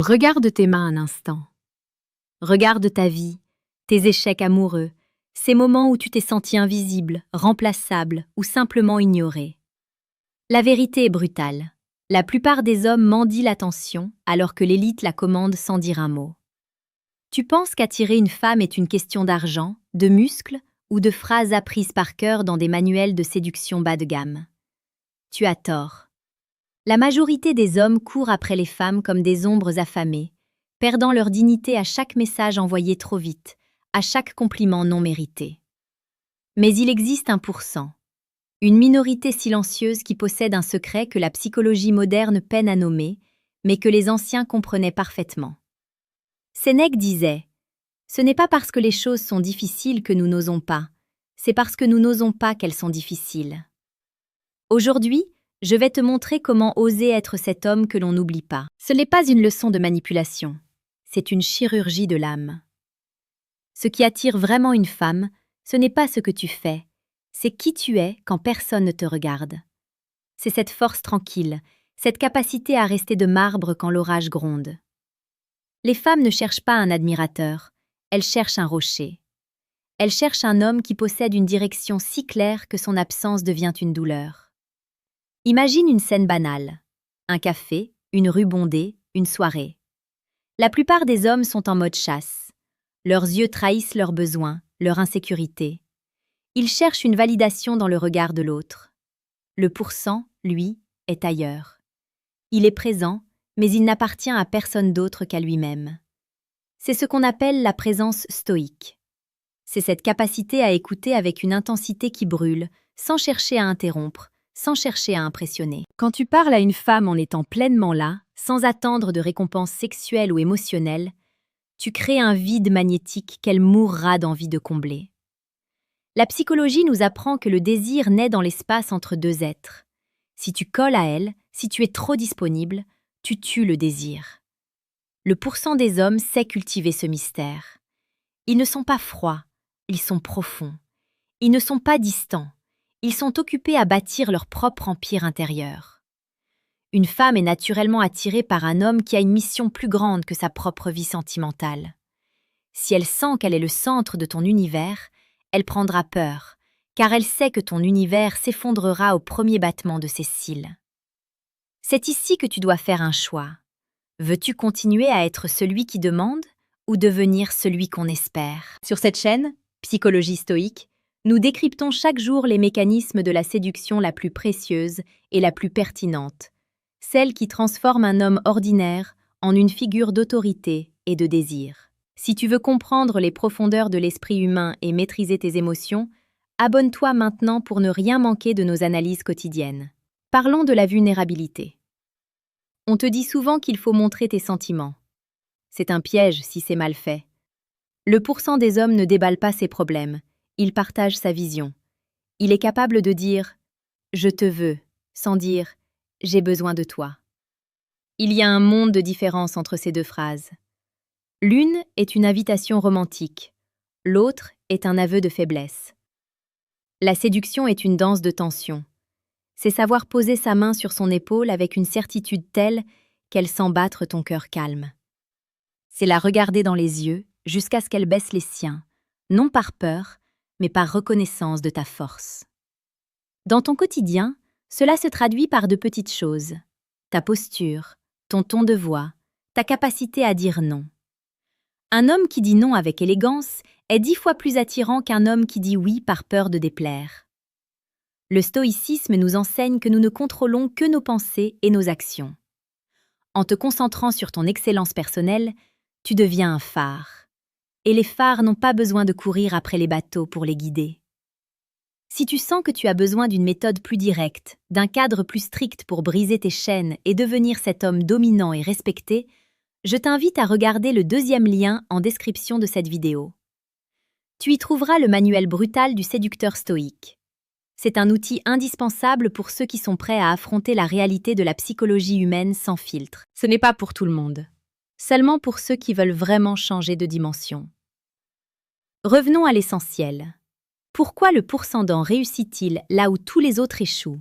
Regarde tes mains un instant. Regarde ta vie, tes échecs amoureux, ces moments où tu t'es senti invisible, remplaçable ou simplement ignoré. La vérité est brutale. La plupart des hommes mendient l'attention alors que l'élite la commande sans dire un mot. Tu penses qu'attirer une femme est une question d'argent, de muscles ou de phrases apprises par cœur dans des manuels de séduction bas de gamme. Tu as tort. La majorité des hommes courent après les femmes comme des ombres affamées, perdant leur dignité à chaque message envoyé trop vite, à chaque compliment non mérité. Mais il existe 1%, une minorité silencieuse qui possède un secret que la psychologie moderne peine à nommer, mais que les anciens comprenaient parfaitement. Sénèque disait « Ce n'est pas parce que les choses sont difficiles que nous n'osons pas, c'est parce que nous n'osons pas qu'elles sont difficiles. » Aujourd'hui, je vais te montrer comment oser être cet homme que l'on n'oublie pas. Ce n'est pas une leçon de manipulation, c'est une chirurgie de l'âme. Ce qui attire vraiment une femme, ce n'est pas ce que tu fais, c'est qui tu es quand personne ne te regarde. C'est cette force tranquille, cette capacité à rester de marbre quand l'orage gronde. Les femmes ne cherchent pas un admirateur, elles cherchent un rocher. Elles cherchent un homme qui possède une direction si claire que son absence devient une douleur. Imagine une scène banale. Un café, une rue bondée, une soirée. La plupart des hommes sont en mode chasse. Leurs yeux trahissent leurs besoins, leur insécurité. Ils cherchent une validation dans le regard de l'autre. Le pourcent, lui, est ailleurs. Il est présent, mais il n'appartient à personne d'autre qu'à lui-même. C'est ce qu'on appelle la présence stoïque. C'est cette capacité à écouter avec une intensité qui brûle, sans chercher à interrompre, sans chercher à impressionner. Quand tu parles à une femme en étant pleinement là, sans attendre de récompense sexuelle ou émotionnelle, tu crées un vide magnétique qu'elle mourra d'envie de combler. La psychologie nous apprend que le désir naît dans l'espace entre deux êtres. Si tu colles à elle, si tu es trop disponible, tu tues le désir. Le pourcent des hommes sait cultiver ce mystère. Ils ne sont pas froids, ils sont profonds. Ils ne sont pas distants, ils sont occupés à bâtir leur propre empire intérieur. Une femme est naturellement attirée par un homme qui a une mission plus grande que sa propre vie sentimentale. Si elle sent qu'elle est le centre de ton univers, elle prendra peur, car elle sait que ton univers s'effondrera au premier battement de ses cils. C'est ici que tu dois faire un choix. Veux-tu continuer à être celui qui demande ou devenir celui qu'on espère? Sur cette chaîne, Psychologie stoïque, nous décryptons chaque jour les mécanismes de la séduction la plus précieuse et la plus pertinente, celle qui transforme un homme ordinaire en une figure d'autorité et de désir. Si tu veux comprendre les profondeurs de l'esprit humain et maîtriser tes émotions, abonne-toi maintenant pour ne rien manquer de nos analyses quotidiennes. Parlons de la vulnérabilité. On te dit souvent qu'il faut montrer tes sentiments. C'est un piège si c'est mal fait. Le pourcent des hommes ne déballe pas ses problèmes, il partage sa vision. Il est capable de dire « je te veux » sans dire « j'ai besoin de toi ». Il y a un monde de différence entre ces deux phrases. L'une est une invitation romantique, l'autre est un aveu de faiblesse. La séduction est une danse de tension. C'est savoir poser sa main sur son épaule avec une certitude telle qu'elle sent battre ton cœur calme. C'est la regarder dans les yeux jusqu'à ce qu'elle baisse les siens, non par peur, mais par reconnaissance de ta force. Dans ton quotidien, cela se traduit par de petites choses. Ta posture, ton ton de voix, ta capacité à dire non. Un homme qui dit non avec élégance est 10 fois plus attirant qu'un homme qui dit oui par peur de déplaire. Le stoïcisme nous enseigne que nous ne contrôlons que nos pensées et nos actions. En te concentrant sur ton excellence personnelle, tu deviens un phare. Et les phares n'ont pas besoin de courir après les bateaux pour les guider. Si tu sens que tu as besoin d'une méthode plus directe, d'un cadre plus strict pour briser tes chaînes et devenir cet homme dominant et respecté, je t'invite à regarder le deuxième lien en description de cette vidéo. Tu y trouveras le manuel brutal du séducteur stoïque. C'est un outil indispensable pour ceux qui sont prêts à affronter la réalité de la psychologie humaine sans filtre. Ce n'est pas pour tout le monde, seulement pour ceux qui veulent vraiment changer de dimension. Revenons à l'essentiel. Pourquoi le pourcent réussit-il là où tous les autres échouent?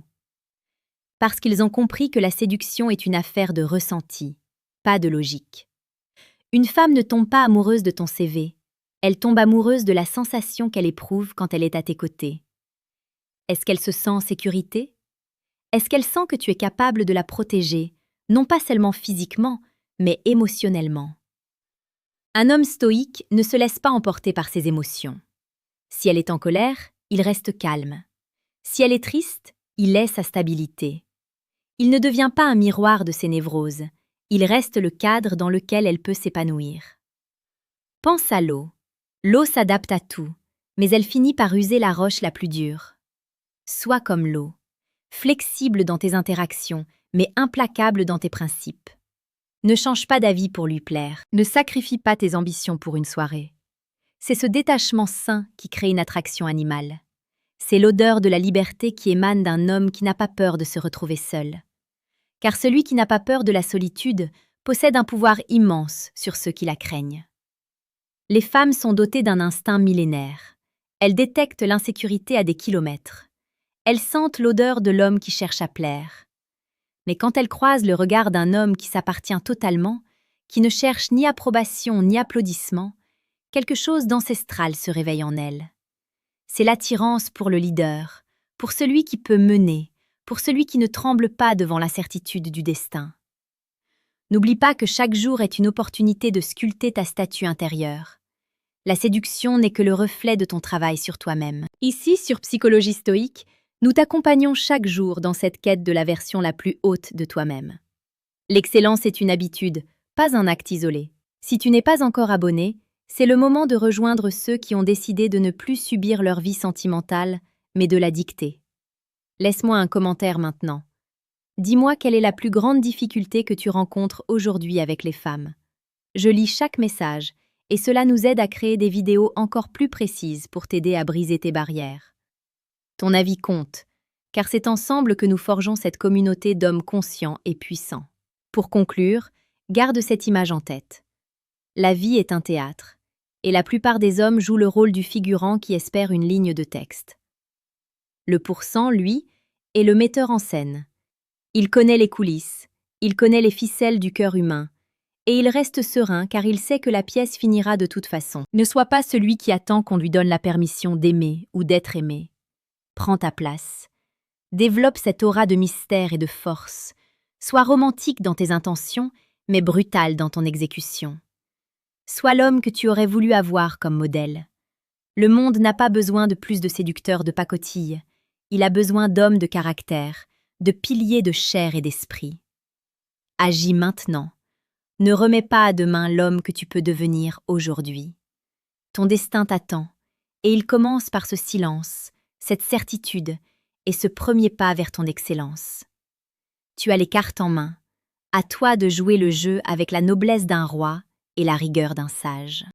Parce qu'ils ont compris que la séduction est une affaire de ressenti, pas de logique. Une femme ne tombe pas amoureuse de ton CV. Elle tombe amoureuse de la sensation qu'elle éprouve quand elle est à tes côtés. Est-ce qu'elle se sent en sécurité? Est-ce qu'elle sent que tu es capable de la protéger, non pas seulement physiquement, mais émotionnellement? Un homme stoïque ne se laisse pas emporter par ses émotions. Si elle est en colère, il reste calme. Si elle est triste, il laisse sa stabilité. Il ne devient pas un miroir de ses névroses, il reste le cadre dans lequel elle peut s'épanouir. Pense à l'eau. L'eau s'adapte à tout, mais elle finit par user la roche la plus dure. Sois comme l'eau, flexible dans tes interactions, mais implacable dans tes principes. Ne change pas d'avis pour lui plaire, ne sacrifie pas tes ambitions pour une soirée. C'est ce détachement sain qui crée une attraction animale. C'est l'odeur de la liberté qui émane d'un homme qui n'a pas peur de se retrouver seul. Car celui qui n'a pas peur de la solitude possède un pouvoir immense sur ceux qui la craignent. Les femmes sont dotées d'un instinct millénaire. Elles détectent l'insécurité à des kilomètres. Elles sentent l'odeur de l'homme qui cherche à plaire. Mais quand elles croisent le regard d'un homme qui s'appartient totalement, qui ne cherche ni approbation ni applaudissement, quelque chose d'ancestral se réveille en elles. C'est l'attirance pour le leader, pour celui qui peut mener, pour celui qui ne tremble pas devant l'incertitude du destin. N'oublie pas que chaque jour est une opportunité de sculpter ta statue intérieure. La séduction n'est que le reflet de ton travail sur toi-même. Ici, sur Psychologie stoïque, nous t'accompagnons chaque jour dans cette quête de la version la plus haute de toi-même. L'excellence est une habitude, pas un acte isolé. Si tu n'es pas encore abonné, c'est le moment de rejoindre ceux qui ont décidé de ne plus subir leur vie sentimentale, mais de la dicter. Laisse-moi un commentaire maintenant. Dis-moi quelle est la plus grande difficulté que tu rencontres aujourd'hui avec les femmes. Je lis chaque message, et cela nous aide à créer des vidéos encore plus précises pour t'aider à briser tes barrières. Ton avis compte, car c'est ensemble que nous forgeons cette communauté d'hommes conscients et puissants. Pour conclure, garde cette image en tête. La vie est un théâtre, et la plupart des hommes jouent le rôle du figurant qui espère une ligne de texte. Le pourcent, lui, est le metteur en scène. Il connaît les coulisses, il connaît les ficelles du cœur humain, et il reste serein car il sait que la pièce finira de toute façon. Ne sois pas celui qui attend qu'on lui donne la permission d'aimer ou d'être aimé. Prends ta place. Développe cette aura de mystère et de force. Sois romantique dans tes intentions, mais brutal dans ton exécution. Sois l'homme que tu aurais voulu avoir comme modèle. Le monde n'a pas besoin de plus de séducteurs de pacotille. Il a besoin d'hommes de caractère, de piliers de chair et d'esprit. Agis maintenant. Ne remets pas à demain l'homme que tu peux devenir aujourd'hui. Ton destin t'attend, et il commence par ce silence, cette certitude et ce premier pas vers ton excellence. Tu as les cartes en main. À toi de jouer le jeu avec la noblesse d'un roi et la rigueur d'un sage.